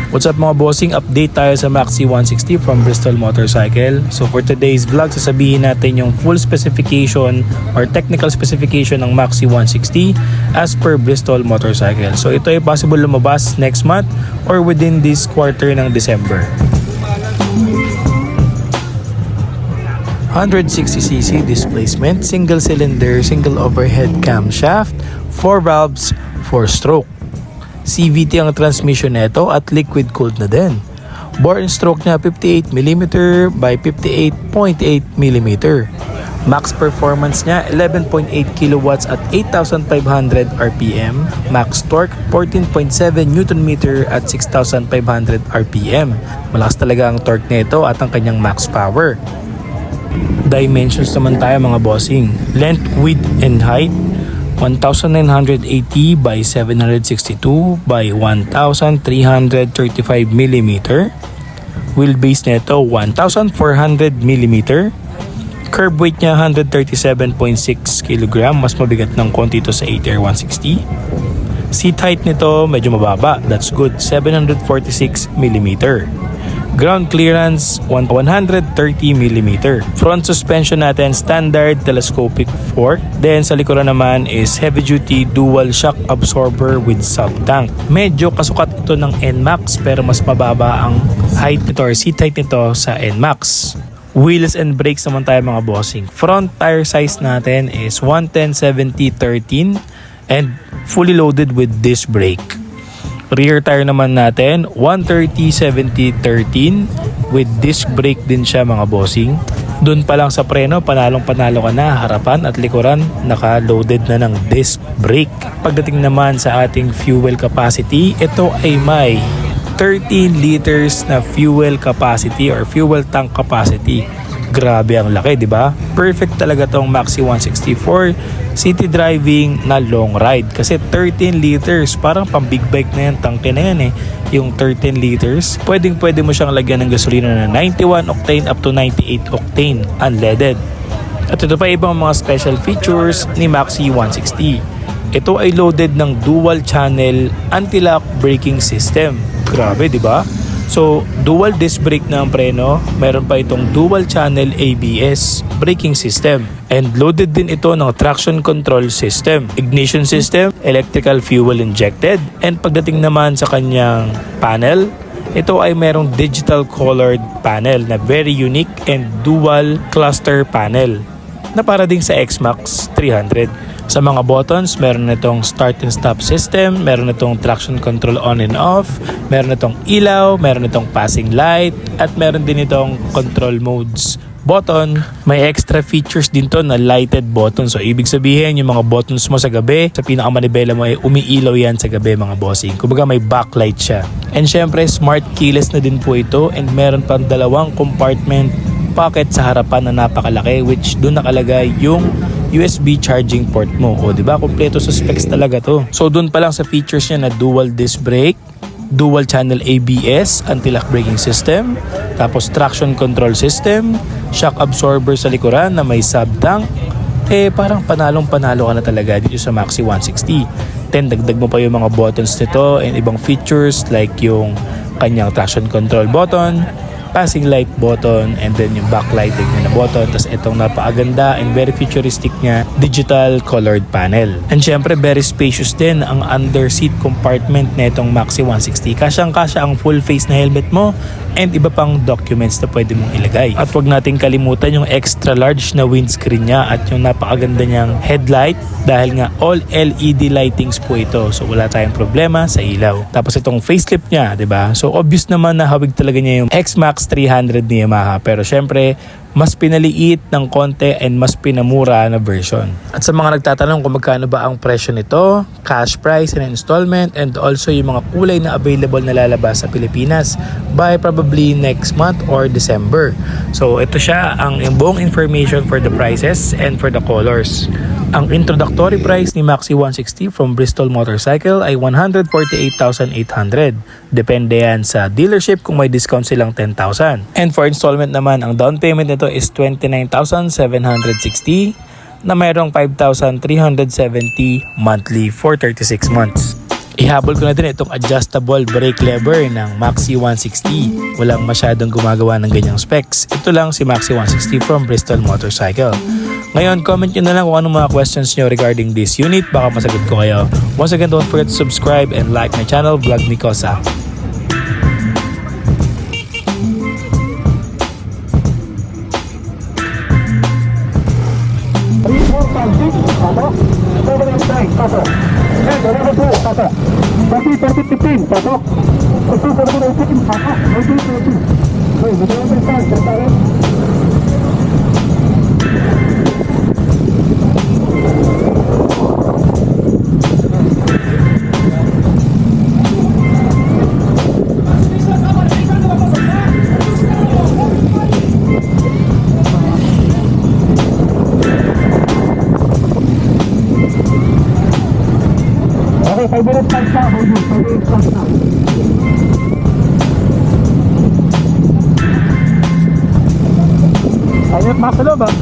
What's up mga bossing? Update tayo sa Maxxie 160 from Bristol Motorcycle. So for today's vlog, sasabihin natin yung full specification or technical specification ng Maxxie 160 as per Bristol Motorcycle. So ito ay possible lumabas next month or within this quarter ng December. 160cc displacement, single cylinder, single overhead camshaft, 4 valves, 4 stroke. CVT ang transmission nito at liquid cooled na din. Bore and stroke niya 58mm by 58.8mm. Max performance niya 11.8 kilowatts at 8,500 RPM. Max torque 14.7 Nm at 6,500 RPM. Malakas talaga ang torque nito at ang kanyang max power. Dimensions naman tayo mga bossing. Length, width, and height 1,980 by 762 by 1,335mm. Wheelbase nito 1,400mm. Curb weight niya 137.6 kg. Mas mabigat ng konti ito sa 8R 160. Seat height nito medyo mababa. That's good. 746mm. Ground clearance 130mm. Front suspension natin standard telescopic fork. Then sa likuran naman is heavy duty dual shock absorber with sub tank. Medyo kasukat ito ng NMAX pero mas mababa ang height nito or seat height nito sa NMAX. Wheels and brakes naman tayo mga bossing. Front tire size natin is 110/70/13 and fully loaded with disc brake. Rear tire naman natin 130/70/13 with disc brake din siya mga bossing. Doon pa lang sa preno, panalo ka na. Harapan at likuran naka-loaded na ng disc brake. Pagdating naman sa ating fuel capacity, ito ay may 13 liters na fuel capacity or fuel tank capacity. Grabe ang laki, di ba? Perfect talaga tong Maxxie 160 for city driving na long ride. Kasi 13 liters, parang pang big bike na yan, tangke na yan eh. Yung 13 liters, pwede mo siyang lagyan ng gasolina na 91 octane up to 98 octane unleaded. At ito pa ibang mga special features ni Maxxie 160. Ito ay loaded ng dual channel anti-lock braking system. Grabe, di ba? So, dual disc brake na ang preno, meron pa itong dual channel ABS braking system. And loaded din ito ng traction control system, ignition system, electrical fuel injected. And pagdating naman sa kanyang panel, ito ay merong digital colored panel na very unique and dual cluster panel na para ding sa X-Max 300. Sa mga buttons, meron na itong start and stop system, meron na itong traction control on and off, meron na itong ilaw, meron na itong passing light, at meron din itong control modes button. May extra features din to na lighted button. So ibig sabihin yung mga buttons mo sa gabi, sa pinakamanibela mo ay umiilaw yan sa gabi mga bossing. Kumbaga may backlight siya. And syempre smart keyless na din po ito and meron pang dalawang compartment pocket sa harapan na napakalaki which doon nakalagay yung USB charging port mo. O diba, kompleto sa specs talaga to. So doon pa lang sa features niya na dual disc brake, dual channel ABS, anti-lock braking system, tapos traction control system, shock absorber sa likuran na may sub tank. Parang panalo ka na talaga dito sa Maxxie 160. Then dagdag mo pa yung mga buttons nito and ibang features like yung kanyang traction control button, passing light button, and then yung backlighting niya na button. Tapos itong napakaganda and very futuristic niya, digital colored panel. And syempre very spacious din ang under seat compartment na itong Maxxie 160. Kasyang-kasya ang full face na helmet mo and iba pang documents na pwede mong ilagay. At wag nating kalimutan yung extra large na windscreen niya at yung napakaganda niyang headlight dahil nga all LED lightings po ito. So wala tayong problema sa ilaw. Tapos itong facelift niya, 'di ba? So obvious naman na hawig talaga niya yung X-Max 300 ni Yamaha, pero syempre mas pinaliit ng konti and mas pinamura na version. At sa mga nagtatanong kung magkano ba ang presyo nito, cash price and installment, and also yung mga kulay na available na lalabas sa Pilipinas by probably next month or December. So ito siya ang buong information for the prices and for the colors. Ang introductory price ni Maxxie 160 from Bristol Motorcycle ay 148,800. Depende yan sa dealership kung may discount silang 10,000. And for installment naman, ang down payment nito is 29,760 na mayroong 5,370 monthly for 36 months. Ihabol ko na din itong adjustable brake lever ng Maxxie 160. Walang masyadong gumagawa ng ganyang specs. Ito lang si Maxxie 160 from Bristol Motorcycle. Ngayon, comment nyo na lang kung anong mga questions nyo regarding this unit. Baka masagot ko kayo. Once again, don't forget to subscribe and like my channel, Vlog ni Kosa. Okay, 5 minutes pag sa, hold you, 5 minutes pag sa. Ayun, mas sa loob ah.